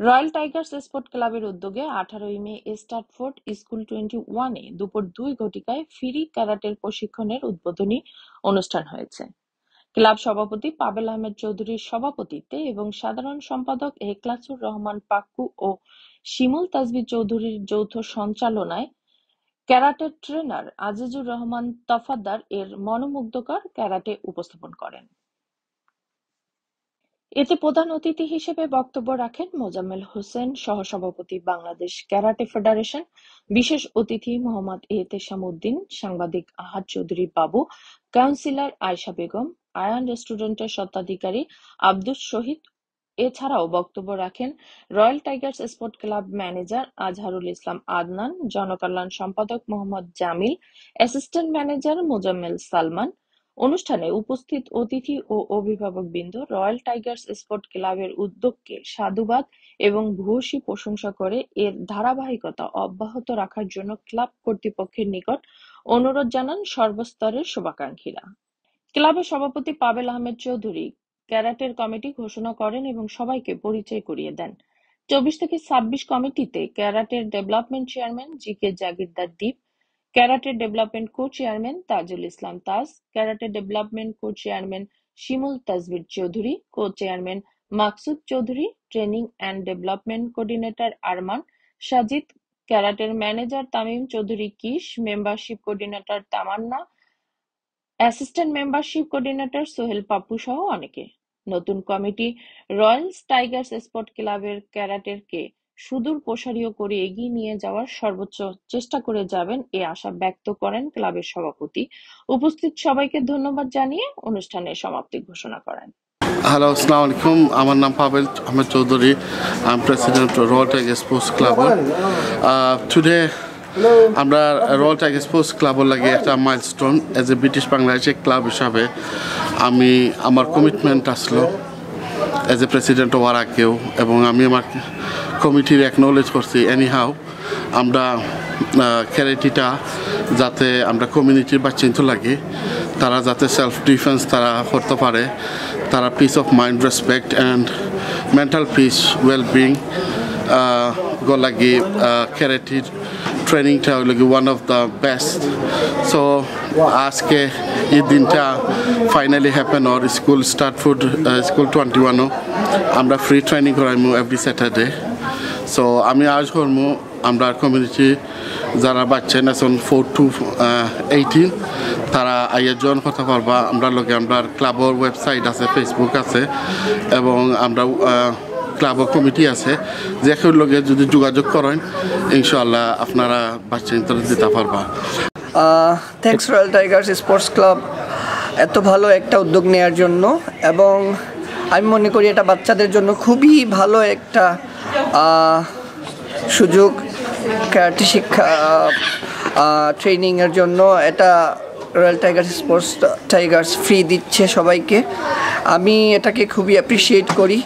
Royal tigers sport ক্লাবের উদ্যোগে 18 মে স্ট্যাটফোর্ড school 21-এ দুপুর 2 ঘটিকায় ফ্রি ক্যারাটের প্রশিক্ষণের উদ্বোধনী অনুষ্ঠান হয়েছে। ক্লাব সভাপতি পাবেল আহমেদ চৌধুরীর সভাপতিত্বে এবং সাধারণ সম্পাদক এখলাসুর রহমান পাক্কু ও শিমুল তাসবিহ চৌধুরীর যৌথ সঞ্চালনায় ক্যারাটে ট্রেনার আজিজুর রহমান তফাদ্দার এর মনোমুগ্ধকর ক্যারাটে উপস্থাপন করেন। এতে প্রধান অতিথি হিসেবে বক্তব্য রাখেন মোজাম্মেল হোসেন, সহসভাপতি বাংলাদেশ ক্যারাটে ফেডারেশন, বিশেষ অতিথি মোহাম্মদ এহতেশাম উদ্দিন, সাংবাদিক আহাদ চৌধুরী বাবু, কাউন্সিলর আয়শা বেগম, আয়ান রেস্টুরেন্টের স্বত্বাধিকারী আব্দুস শহীদ। এছাড়াও বক্তব্য রাখেন royal tigers sport club manager Azharul Islam Adnan, জনকল্যাণ সম্পাদক মোহাম্মদ জামিল, অ্যাসিস্ট্যান্ট ম্যানেজার মোজাম্মেল সালমান। অনুষ্ঠানে উপস্থিত অতিথি ও অভিভাবকবৃন্দ রয়্যাল টাইগার্স স্পোর্ট ক্লাবের উদ্যোগকে সাধুবাদ এবং ভূয়সী প্রশংসা করে এর ধারাবাহিকতা অব্যাহত রাখার জন্য ক্লাব কর্তৃপক্ষের নিকট অনুরোধ জানান সর্বস্তরের শুভাকাঙ্ক্ষীরা। ক্লাবের সভাপতি পাবেল আহমেদ চৌধুরী ক্যারাটের কমিটি ঘোষণা করেন এবং সবাইকে পরিচয় করিয়ে দেন। 24 থেকে 26 কমিটিতে ক্যারাটের development chairman G K. Jagirdar Dweep, karate development co-chairman Tajul Islam Taj, karate development co-chairman Shimul Tasbih Chowdhury, co-chairman Maksud Chowdhury, training and development coordinator Arman Sajid, ক্যারাটের ম্যানেজার তামিম চৌধুরী কিস, membership coordinator Tamanna, assistant membership coordinator Sohel Pappu সহ অনেকে। নতুন কমিটি রয়্যাল টাইগার্স স্পোর্ট ক্লাবের ক্যারাটেরকে সুদূর প্রসারীয় করে এগিয়ে নিয়ে যাওয়ার সর্বোচ্চ চেষ্টা করে যাবেন এ আশা ব্যক্ত করেন ক্লাবের সভাপতি। উপস্থিত সবাইকে ধন্যবাদ জানিয়ে অনুষ্ঠানের সমাপ্তি ঘোষণা করেন। হ্যালো, আসসালামু আলাইকুম। আমার নাম Pavel Ahmed Chowdhury. I am president royal tiger sports club. Today আমরা রয়্যাল টাইগার স্পোর্টস ক্লাবের লাগে একটা মাইলস্টোন এজ এ ব্রিটিশ বাংলাদেশের ক্লাব হিসাবে আমি আমার কমিটমেন্ট আসলো এজ এ প্রেসিডেন্ট হওয়ার আগেও, এবং আমি আমার কমিটির অ্যাকনোলেজ করছি এনিহাও আমরা ক্যারাটেটা যাতে আমরা কমিউনিটির বাচ্চাইতে লাগে, তারা যাতে সেলফ ডিফেন্স তারা করতে পারে, তারা peace of mind, respect and mental peace, wellbeing গো লাগে ক্যারাটের ট্রেনিংটা হলো one of the best. So আজকে এই দিনটা ফাইনালি হ্যাপেন ওর স্কুল স্টার্টফুড স্কুল 21 আমরা ফ্রি ট্রেনিং করাইমু এভরি স্যাটারডে। সো আমি আজ করবো আমরা কমিউনিটি যারা বাচ্চা আছেন 4 to 18 তারা আইয়া জয়েন করতে পারবা। আমরা লগে আমরা ক্লাবের ওয়েবসাইট আছে, ফেসবুক আছে, এবং আমরা ক্লাবের কমিটি আছে, যে কেউ লগে যদি যোগাযোগ করেন ইনশাআল্লাহ আপনারা বাচ্চা দিতে পারবা। Thanks royal Tigers sports club এত ভালো একটা উদ্যোগ নেওয়ার জন্য, এবং আমি মনে করি এটা বাচ্চাদের জন্য খুবই ভালো একটা সুযোগ। ক্যারাটে শিক্ষা ট্রেনিংয়ের জন্য এটা royal Tigers sports Tigers free দিচ্ছে সবাইকে। আমি এটাকে খুবই অ্যাপ্রিসিয়েট করি।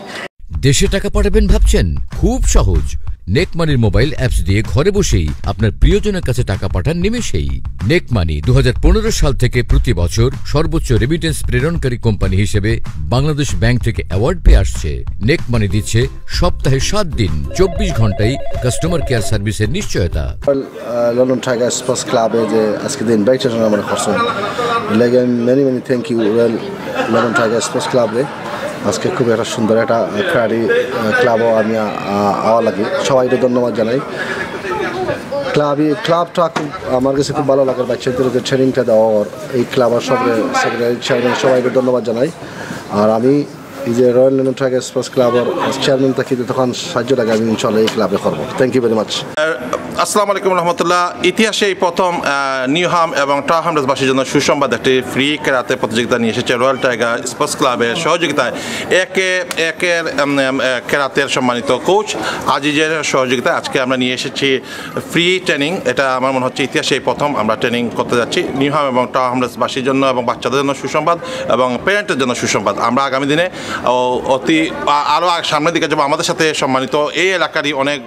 দেশে টাকা পাঠাবেন ভাবছেন? খুব সহজ। নেক মানির মোবাইল অ্যাপস দিয়ে ঘরে বসেই আপনার প্রিয়জনের কাছে টাকা পাঠান নিমেষেই। নেক মানি 2015 সাল থেকে প্রতি বছর সর্বোচ্চ রেমিটেন্স প্রেরণকারী কোম্পানি হিসেবে বাংলাদেশ ব্যাংক থেকে অ্যাওয়ার্ড পেয়ে আসছে। নেক মানি দিচ্ছে সপ্তাহে 7 দিন 24 ঘন্টায় কাস্টমার কেয়ার সার্ভিসের নিশ্চয়তা। লন্ডন টাইগার স্পোর্টস ক্লাবে যে আজকে দিন ইনভাইটেশন আমরা করছেন, লাগে many thank you London Tiger Sports ক্লাবে। আজকে খুব একটা সুন্দর একটা ক্যারাটে ক্লাবও আমি আওয়া লাগে, সবাইকে ধন্যবাদ জানাই। ক্লাবটা খুব আমার কাছে খুব ভালো লাগে, বাচ্চাদেরকে ট্রেনিংটা দেওয়ার এই ক্লাবের সেক্রেটারি চেয়ারম্যান সবাইকে ধন্যবাদ জানাই। আর আমি এই যে রয়্যাল লন্ডন টাইগার স্পোর্টস ক্লাবের চেয়ারম্যান থাকি তখন সাহায্য লাগে আমি ইনশাআল্লাহ এই ক্লাবে করবো। Thank you very much. আসসালামু আলাইকুম রহমতুল্লাহ। ইতিহাসে এই প্রথম নিউহাম এবং টাহামবাসীর জন্য সুসংবাদ, একটি ফ্রি ক্যারাতে প্রতিযোগিতা নিয়ে এসেছে রয়্যাল টাইগার স্পোর্টস ক্লাবের সহযোগিতায়। একের ক্যারাতের সম্মানিত কোচ আজিজের সহযোগিতায় আজকে আমরা নিয়ে এসেছি ফ্রি ট্রেনিং। এটা আমার মনে হচ্ছে ইতিহাসে এই প্রথম আমরা ট্রেনিং করতে যাচ্ছি। নিউহাম এবং টাহামবাসীর জন্য এবং বাচ্চাদের জন্য সুসংবাদ এবং প্যারেন্টের জন্য সুসংবাদ। আমরা আগামী দিনে অতি আরও সামনের দিকে যাবো। আমাদের সাথে সম্মানিত এই এলাকারই অনেক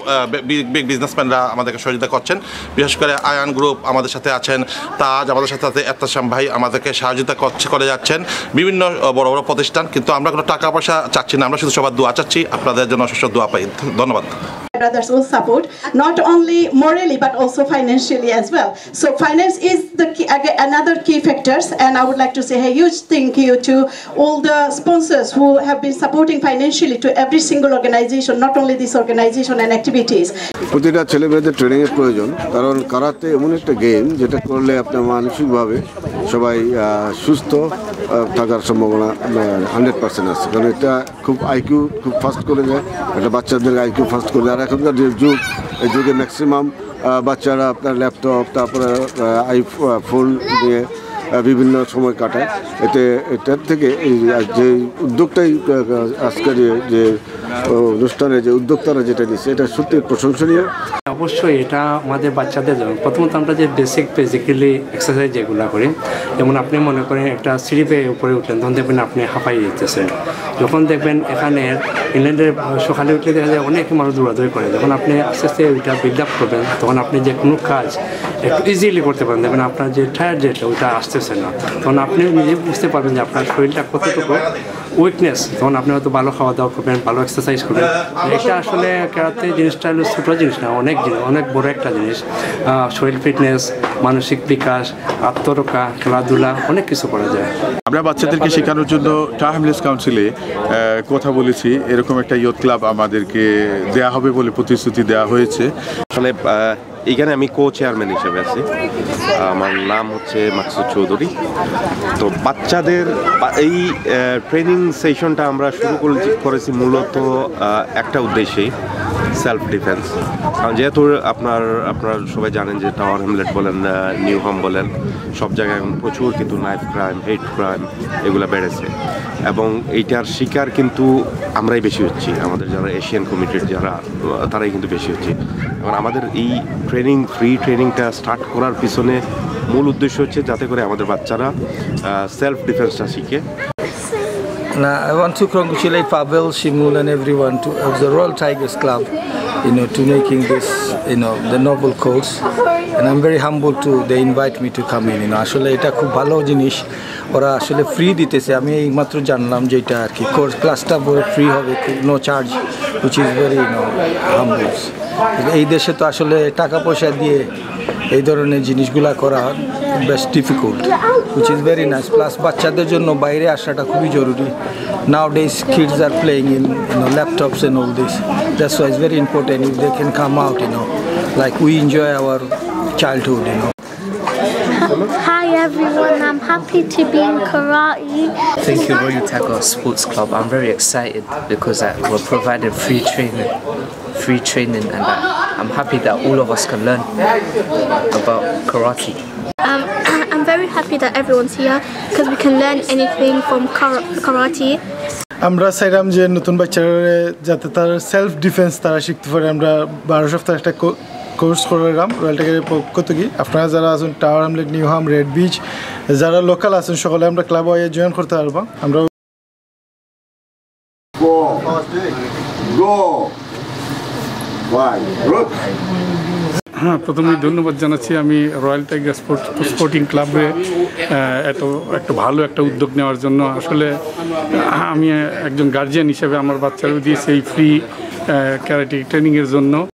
বিগ বিজনেসম্যানরা আমাদেরকে সহযোগিতা করছেন, বিশেষ করে আয়ান গ্রুপ আমাদের সাথে আছেন, তাজ আমাদের সাথে আছে, এত্তাসাম ভাই আমাদেরকে সহযোগিতা করে যাচ্ছেন, বিভিন্ন বড় বড় প্রতিষ্ঠান। কিন্তু আমরা কোনো টাকা পয়সা চাচ্ছি না, আমরা শুধু সবার দোয়া চাচ্ছি, আপনাদের জন্য অশেষ দোয়া পাই। ধন্যবাদ। Brothers will support not only morally but also financially as well. So finance is the key, another key factors, and I would like to say a huge thank you to all the sponsors who have been supporting financially to every single organization, not only this organization and activities. প্রতিটা ছেলেমেয়েদের ট্রেনিংয়ের প্রয়োজন, কারণ karate এমন একটা game যেটা করলে আপনার মানসিকভাবে সবাই সুস্থ থাকার সম্ভাবনা 100% আছে, কারণ এটা খুব আইকিউ খুব ফাস্ট করে দেয়, এটা বাচ্চাদের আইকিউ ফাস্ট করে দেয়। আর এখনকার যে যুগ, এই যুগে ম্যাক্সিমাম বাচ্চারা আপনার ল্যাপটপ তারপরে আইফোন নিয়ে বিভিন্ন সময় কাটায়। এটার থেকে এই যে উদ্যোগটাই আজকের যে অনুষ্ঠানে যে উদ্যোক্তারা যেটা নিচ্ছে এটা সত্যি প্রশংসনীয়। অবশ্যই এটা আমাদের বাচ্চাদের জন্য প্রথমত আমরা যে বেসিক্যালি এক্সারসাইজ যেগুলো করি, যেমন আপনি মনে করেন একটা সিঁড়ি পেয়ে উপরে উঠলেন, তখন দেখবেন আপনি হাঁপাই দিতেছেন। যখন দেখবেন এখানে ইংল্যান্ডের সকালে উঠলে দেখা যায় অনেক মানুষ দৌড়াদৌড়ি করে, যখন আপনি আস্তে আস্তে ওইটা বিল্ড আপ করবেন তখন আপনি যে কোনো কাজ একটু ইজিলি করতে পারেন। দেখবেন আপনার যে টায়ার যেটা ওইটা আসতেছে না, তখন আপনি নিজে বুঝতে পারবেন যে আপনার শরীরটা কতটুকু উইকনেস, তখন আপনি হয়তো ভালো খাওয়া দাওয়া করবেন, ভালো এক্সারসাইজ করবেন। এটা আসলে কারাতে জিনিসটা হলো ছোটো জিনিস না, অনেক বড় একটা জিনিস। শরীর ফিটনেস, মানসিক বিকাশ, আত্মরক্ষা, খেলাধুলা অনেক কিছু করা যায়। আমরা বাচ্চাদেরকে শেখানোর জন্য টাইমলেস কাউন্সিলে কথা বলেছি, এরকম একটা ইয়ুথ ক্লাব আমাদেরকে দেয়া হবে বলে প্রতিশ্রুতি দেওয়া হয়েছে। আসলে এখানে আমি কো চেয়ারম্যান হিসেবে আছি, আমার নাম হচ্ছে মাকসুদ চৌধুরী। তো বাচ্চাদের এই ট্রেনিং সেশনটা আমরা শুরু করেছি মূলত একটা উদ্দেশ্যেই, সেলফ ডিফেন্স। কারণ যেহেতু আপনার সবাই জানেন যে টাওয়ার হ্যামলেট বলেন, নিউ হোম বলেন, সব জায়গায় এখন প্রচুর কিন্তু নাইফ ক্রাইম, হেট ক্রাইম এগুলো বেড়েছে, এবং এইটার শিকার কিন্তু আমরাই বেশি হচ্ছি, আমাদের যারা এশিয়ান কমিউনিটির যারা তারাই কিন্তু বেশি হচ্ছে। এবং আমাদের এই ফ্রি ট্রেনিংটা স্টার্ট করার পিছনে মূল উদ্দেশ্য হচ্ছে যাতে করে আমাদের বাচ্চারা সেলফ ডিফেন্সটা শিখে। Now, I want to congratulate Pavel, Shimul and everyone of the Royal Tigers Club, to making this, the noble cause. And I'm very humble to they invite me to come in. আসলে এটা খুব ভালো জিনিস, ওরা আসলে free দিতেছে। আমি এইমাত্র জানলাম যে এটা আর কি কোর্স ক্লাসটা ফ্রি হবে, no charge, which is very humble. এই দেশে তো আসলে টাকা পয়সা দিয়ে এই ধরনের জিনিসগুলা করা বেশ difficult, which is very nice. Plus বাচ্চাদের জন্য বাইরে আসাটা খুবই জরুরি। Nowadays kids are playing in laptops and all this. That's why it's very important if they can come out, like we enjoy our childhood, Hi everyone, I'm happy to be in karate. Thank you, Royal Tigers Sports Club. I'm very excited because we're providing free training, and I'm happy that all of us can learn about karate. I'm very happy that everyone's here because we can learn anything from karate. আমরা চাইলাম যে নতুন বাচ্চারা যাতে তার self defence তারা শিখতে পারে। আমরা 12 সপ্তাহ একটা কোর্স করলাম রয়্যাল টাইগারের পক্ষ থেকে। আপনারা যারা আছেন tower Hamlet, new home, red beach, যারা লোকাল আছেন সকলে আমরা ক্লাব হয়ে জয়েন করতে পারবো। আমরা হ্যাঁ, প্রথমেই ধন্যবাদ জানাচ্ছি আমি রয়্যাল টাইগার স্পোর্টিং ক্লাবে একটা ভালো একটা উদ্যোগ নেওয়ার জন্য। আসলে আমি একজন গার্জিয়ান হিসেবে আমার বাচ্চারাও দিয়েছি এই ফ্রি ক্যারাটে ট্রেনিংয়ের জন্য।